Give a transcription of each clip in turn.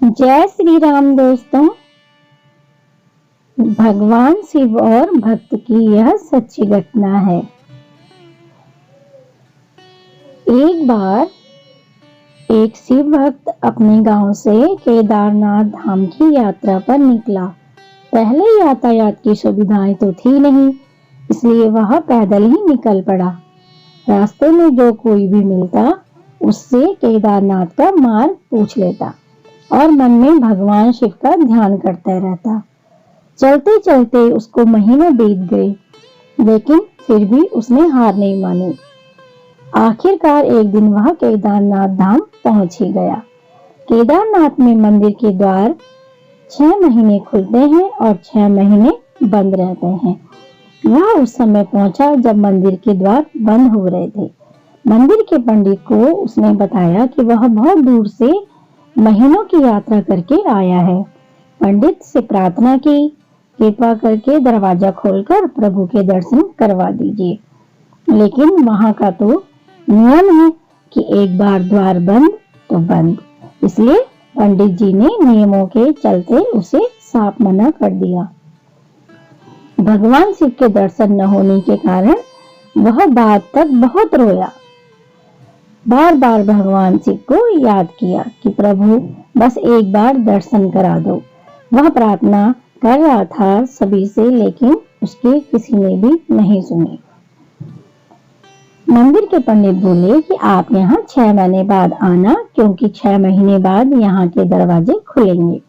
जय श्री राम दोस्तों। भगवान शिव और भक्त की यह सच्ची घटना है। एक बार एक शिव भक्त अपने गांव से केदारनाथ धाम की यात्रा पर निकला। पहले यातायात की सुविधाएं तो थी नहीं, इसलिए वह पैदल ही निकल पड़ा। रास्ते में जो कोई भी मिलता उससे केदारनाथ का मार्ग पूछ लेता और मन में भगवान शिव का ध्यान करता रहता। चलते चलते उसको महीनों बीत गए, लेकिन फिर भी उसने हार नहीं मानी। आखिरकार एक दिन वह केदारनाथ धाम पहुंच ही गया। केदारनाथ में मंदिर के द्वार 6 महीने खुलते हैं और 6 महीने बंद रहते हैं। वह उस समय पहुंचा जब मंदिर के द्वार बंद हो रहे थे। मंदिर के पंडित को उसने बताया कि वह बहुत दूर से महीनों की यात्रा करके आया है। पंडित से प्रार्थना की, कृपा करके दरवाजा खोलकर प्रभु के दर्शन करवा दीजिए। लेकिन वहां का तो नियम है कि एक बार द्वार बंद तो बंद, इसलिए पंडित जी ने नियमों के चलते उसे साफ मना कर दिया। भगवान शिव के दर्शन न होने के कारण वह बाद तक बहुत रोया। बार बार भगवान शिव को याद किया कि प्रभु बस एक बार दर्शन करा दो। वह प्रार्थना कर रहा था सभी से, लेकिन उसके किसी ने भी नहीं सुनी। मंदिर के पंडित बोले कि आप यहाँ 6 महीने बाद आना, क्योंकि 6 महीने बाद यहाँ के दरवाजे खुलेंगे।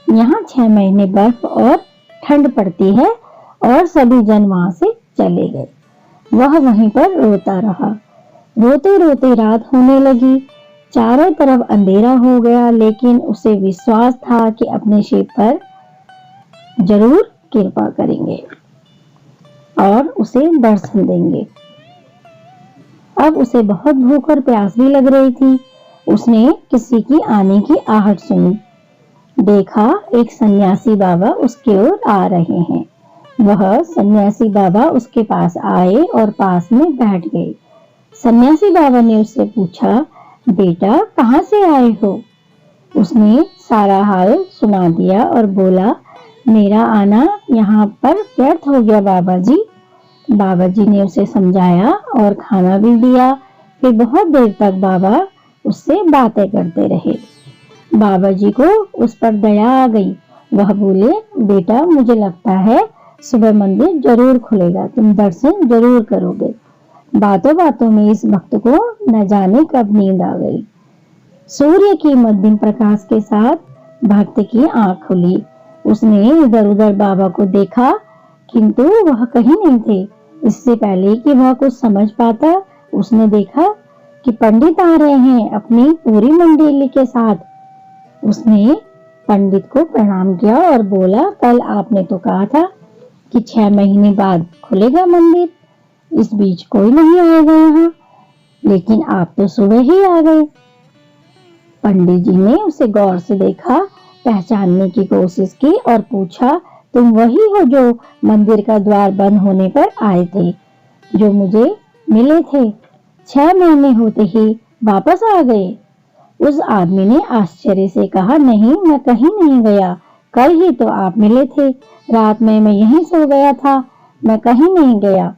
यहाँ 6 महीने बर्फ और ठंड पड़ती है और सभी जन वहां से चले गए। वह वहीं पर रोता रहा। रोते रोते रात होने लगी। चारों तरफ अंधेरा हो गया, लेकिन उसे विश्वास था कि अपने शिव पर जरूर कृपा करेंगे और उसे दर्शन देंगे। अब उसे बहुत भूख और प्यास भी लग रही थी। उसने किसी की आने की आहट सुनी। देखा एक सन्यासी बाबा उसकी ओर आ रहे हैं। वह सन्यासी बाबा उसके पास आए और पास में बैठ गए। सन्यासी बाबा ने उससे पूछा, बेटा कहाँ से आए हो? उसने सारा हाल सुना दिया और बोला, मेरा आना यहाँ पर व्यर्थ हो गया बाबा जी। बाबा जी ने उसे समझाया और खाना भी दिया। फिर बहुत देर तक बाबा उससे बातें करते रहे। बाबा जी को उस पर दया आ गई। वह बोले, बेटा मुझे लगता है सुबह मंदिर जरूर खुलेगा, तुम दर्शन जरूर करोगे। बातों बातों में इस भक्त को न जाने कब नींद आ गई। सूर्य की मध्यम प्रकाश के साथ भक्त की आंख खुली। उसने इधर उधर बाबा को देखा, किंतु वह कहीं नहीं थे। इससे पहले कि वह कुछ समझ पाता, उसने देखा कि पंडित आ रहे हैं अपनी पूरी मंडली के साथ। उसने पंडित को प्रणाम किया और बोला, कल आपने तो कहा था कि 6 महीने बाद खुलेगा मंदिर, इस बीच कोई नहीं आएगा यहाँ, लेकिन आप तो सुबह ही आ गए। पंडित जी ने उसे गौर से देखा, पहचानने की कोशिश की और पूछा, तुम वही हो जो मंदिर का द्वार बंद होने पर आए थे, जो मुझे मिले थे? 6 महीने होते ही वापस आ गए? उस आदमी ने आश्चर्य से कहा, नहीं मैं कहीं नहीं गया, कल ही तो आप मिले थे। रात में मैं यहीं सो गया था, मैं कहीं नहीं गया।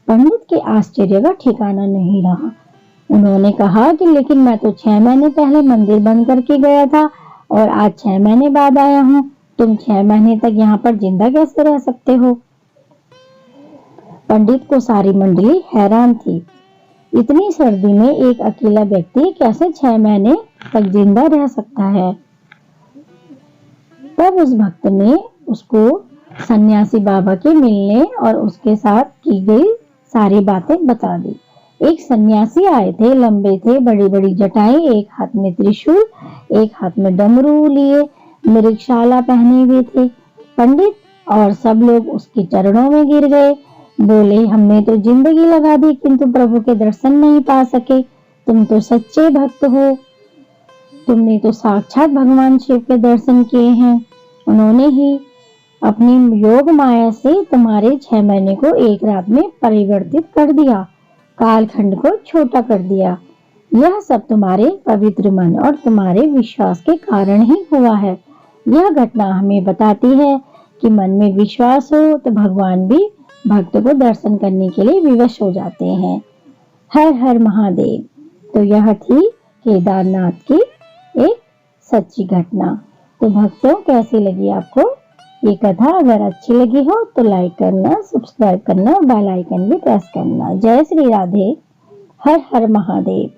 पंडित के आश्चर्य का ठिकाना नहीं रहा। उन्होंने कहा कि लेकिन मैं तो 6 महीने पहले मंदिर बंद करके गया था और आज 6 महीने बाद आया हूँ। तुम 6 महीने तक यहाँ पर जिंदा कैसे रह सकते हो? पंडित को सारी मंडली हैरान थी। इतनी सर्दी में एक अकेला व्यक्ति कैसे 6 महीने तक जिंदा रह सकता है? तब उस भक्त ने उसको सन्यासी बाबा के मिलने और उसके साथ की गई सारी बातें बता दी। एक सन्यासी आए थे, लंबे थे, बड़ी बड़ी जटाएं, एक हाथ में त्रिशूल, एक हाथ में डमरू लिए, मृगशाला पहने हुए थे। पंडित और सब लोग उसके चरणों में गिर गए। बोले, हमने तो जिंदगी लगा दी किंतु प्रभु के दर्शन नहीं पा सके। तुम तो सच्चे भक्त हो, तुमने तो साक्षात भगवान शिव के दर्शन किए हैं। उन्होंने ही अपनी योग माया से तुम्हारे 6 महीने को एक रात में परिवर्तित कर दिया, कालखंड को छोटा कर दिया। यह सब तुम्हारे पवित्र मन और तुम्हारे विश्वास के कारण ही हुआ है। यह घटना हमें बताती है कि मन में विश्वास हो तो भगवान भी भक्त को दर्शन करने के लिए विवश हो जाते हैं। हर हर महादेव। तो यह थी केदारनाथ की एक सच्ची घटना। तो भक्तों, कैसी लगी आपको ये कथा? अगर अच्छी लगी हो तो लाइक करना, सब्सक्राइब करना, बेल आइकन भी प्रेस करना। जय श्री राधे। हर हर महादेव।